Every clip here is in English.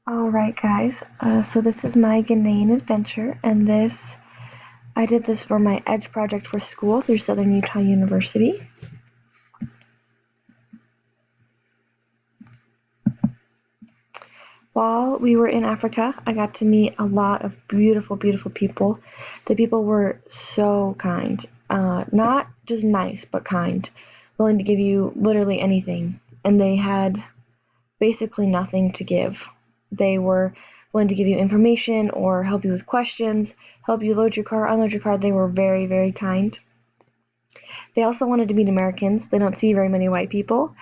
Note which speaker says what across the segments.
Speaker 1: Alright guys, so this is my Ghanaian adventure, and I did this for my Edge project for school through Southern Utah University. While we were in Africa, I got to meet a lot of beautiful, beautiful people. The people were so kind. Not just nice, but kind, willing to give you literally anything. And they had basically nothing to give. They were willing to give you information or help you with questions, help you load your car, unload your car. They were very, very kind. They also wanted to meet Americans. They don't see very many white people,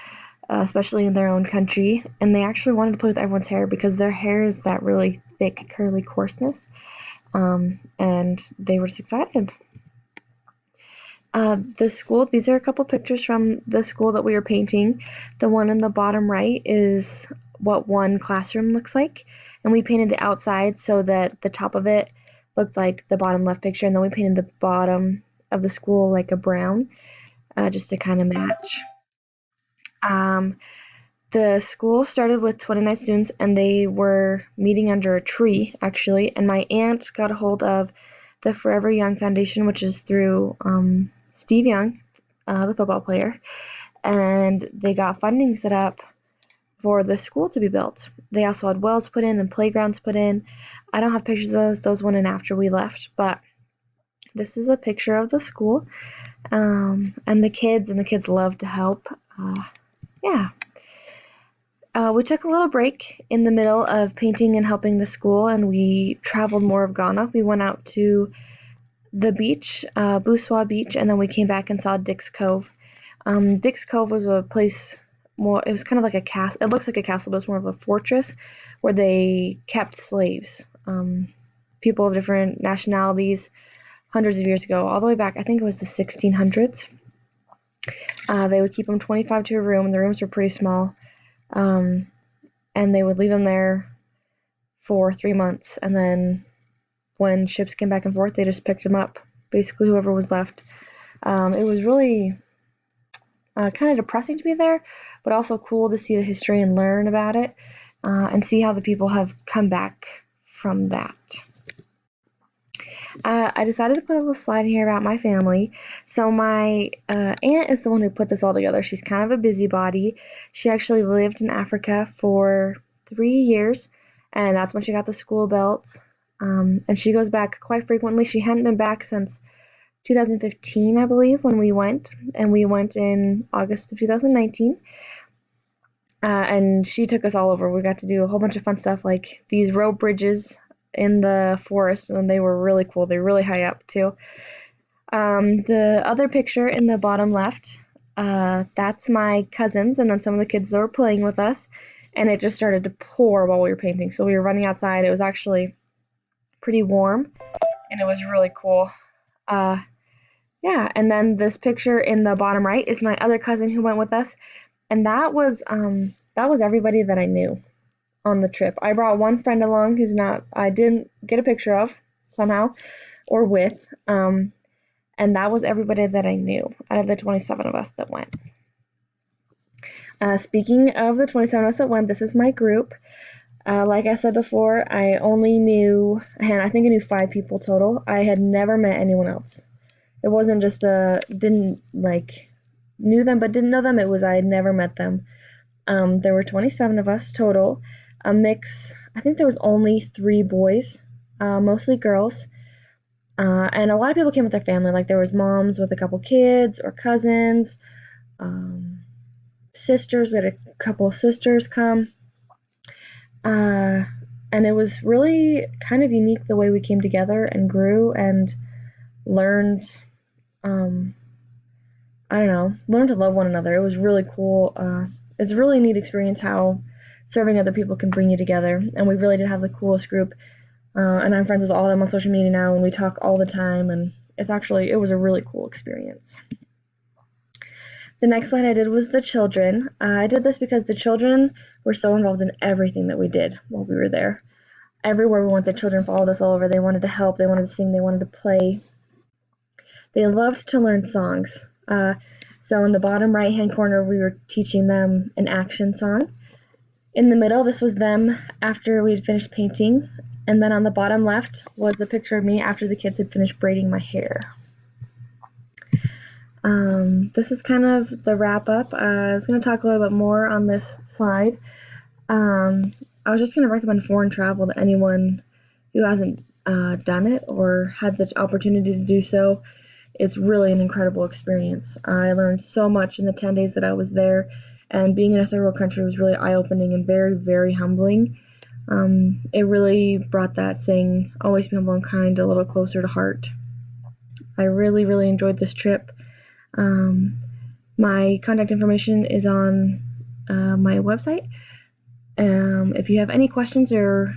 Speaker 1: especially in their own country. And they actually wanted to play with everyone's hair because their hair is that really thick, curly coarseness. And they were just excited. The school, these are a couple pictures from the school that we were painting. The one in the bottom right is what one classroom looks like. And we painted the outside so that the top of it looked like the bottom left picture. And then we painted the bottom of the school like a brown, just to kind of match. Um, the school started with 29 students and they were meeting under a tree, actually. And my aunt got a hold of the Forever Young Foundation, which is through Steve Young, the football player. And they got funding set up for the school to be built. They also had wells put in and playgrounds put in. I don't have pictures of those. Those went in after we left. But this is a picture of the school. And the kids love to help. Yeah. We took a little break in the middle of painting and helping the school, and we traveled more of Ghana. We went out to the beach, Buswa Beach, and then we came back and saw Dick's Cove. Dick's Cove was a place more, it was kind of like a castle. It looks like a castle, but it's more of a fortress where they kept slaves. People of different nationalities, hundreds of years ago, all the way back, I think it was the 1600s. They would keep them 25 to a room, and the rooms were pretty small. Um, and they would leave them there for 3 months, and then when ships came back and forth, they just picked them up. Basically, whoever was left. It was really kind of depressing to be there, but also cool to see the history and learn about it, and see how the people have come back from that. I decided to put a little slide here about my family. So my aunt is the one who put this all together. She's kind of a busybody. She actually lived in Africa for 3 years, and that's when she got the school belt. And she goes back quite frequently. She hadn't been back since 2015, I believe, when we went, and we went in August of 2019. And she took us all over. We got to do a whole bunch of fun stuff like these rope bridges in the forest, and they were really cool. They're really high up too. The other picture in the bottom left, that's my cousins, and then some of the kids that were playing with us. And it just started to pour while we were painting, so we were running outside. It was actually pretty warm, and it was really cool. Uh, yeah, and then this picture in the bottom right is my other cousin who went with us, and that was everybody that I knew on the trip. I brought one friend along who's not I didn't get a picture of somehow or with, and that was everybody that I knew out of the 27 of us that went. Speaking of the 27 of us that went, this is my group. Like I said before, I only knew, and I think I knew 5 people total. I had never met anyone else. It wasn't just didn't like knew them but didn't know them. It was I had never met them. There were 27 of us total, a mix. I think there was only 3 boys, mostly girls, and a lot of people came with their family. Like there was moms with a couple kids or cousins, um, sisters. We had a couple of sisters come, uh, and it was really kind of unique the way we came together and grew and learned. Um, I don't know, learned to love one another. It was really cool. It's a really neat experience how serving other people can bring you together. And we really did have the coolest group. And I'm friends with all of them on social media now, and we talk all the time. And it was a really cool experience. The next slide I did was the children. I did this because the children were so involved in everything that we did while we were there. Everywhere we went, the children followed us all over. They wanted to help, they wanted to sing, they wanted to play. They loved to learn songs. So in the bottom right hand corner, we were teaching them an action song. In the middle, this was them after we'd finished painting, and then on the bottom left was a picture of me after the kids had finished braiding my hair. This is kind of the wrap up. I was going to talk a little bit more on this slide. I was just going to recommend foreign travel to anyone who hasn't done it or had the opportunity to do so. It's really an incredible experience. I learned so much in the 10 days that I was there, and being in a third world country was really eye opening and very, very humbling. It really brought that saying, always be humble and kind, a little closer to heart. I really, really enjoyed this trip. Um, my contact information is on my website. If you have any questions or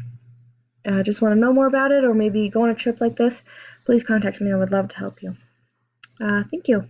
Speaker 1: just want to know more about it or maybe go on a trip like this, please contact me. I would love to help you. Thank you.